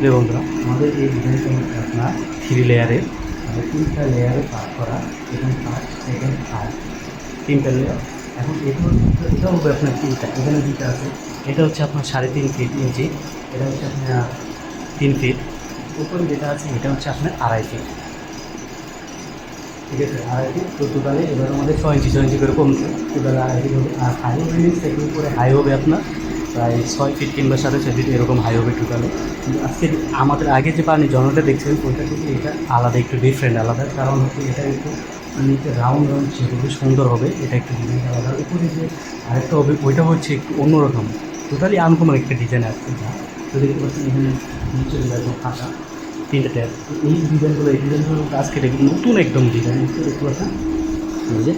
যে বন্ধুরা আমাদের এই ডিজাইনটা হচ্ছে আপনার 3 লেয়ারের, মানে 3টা লেয়ারে পাস করা। এখানে ফার্স্ট, সেকেন্ড, থার্ড, 3টা লেয়ার। এখন এটা হবে আপনার 3টা, এখানে 2টা আছে। এটা হচ্ছে আপনার 3.5 ফিট ইঞ্চি, এটা হচ্ছে আপনার 3 ফিট। উপরে যেটা আছে এটা হচ্ছে আপনার 2.5 ফিট, ঠিক আছে, 2.5 ফিট। তো টোটালে এবার আমাদের 6 ইঞ্চি করে কমছে, টোটালে 2.5 ফিট হবে। আর হাই হবে মিনস এর উপরে হাই হবে আপনার প্রায় 6 ফিট কিংবা 6.5 ফিট এরকম হাই হবে টোটালে। কিন্তু আজকে আমাদের আগে যে পানি ঝর্ণাটা দেখছেন ওইটা থেকে এটা আলাদা, একটু ডিফারেন্ট আলাদা। কারণ হচ্ছে এটা একটু নিচে রাউন্ড রাউন্ড সে খুবই সুন্দর হবে, এটা একটু ডিজাইন আলাদা। উপরে যে আরেকটা হবে ওইটা হচ্ছে একটু অন্যরকম, টোটালি আনকমন একটা ডিজাইন আসছে। যা তো দেখতে পাচ্ছেন এখানে নিচে একদম ফাঁকা 3টা ট্যাব। এই ডিজাইনগুলো আজকে দেখুন নতুন একদম ডিজাইন দেখতে পাচ্ছেন। এই যে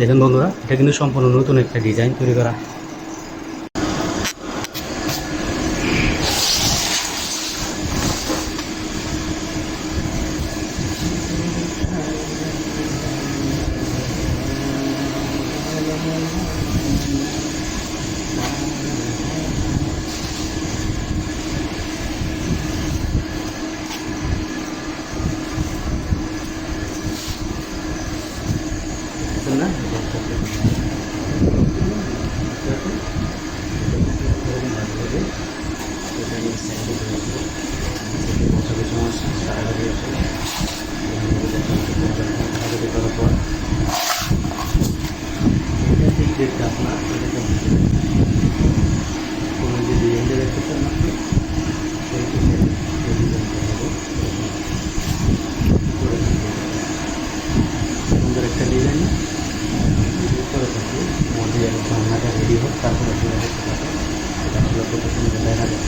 দেখেন বন্ধুরা, এটা কিন্তু সম্পূর্ণ নতুন একটা ডিজাইন তৈরি করা। না করার পর এটা আপনার কোনো যে ডিজাইনটা দেখতেছেন আপনি সেই ডিজাইনটা হবে সুন্দর একটা ডিজাইন করে থাকি। আমাদের জানলাটা রেডি হোক, তারপরে আসলে দেখতে পাবো এটা আসলে কত সুন্দর দেখা যায়।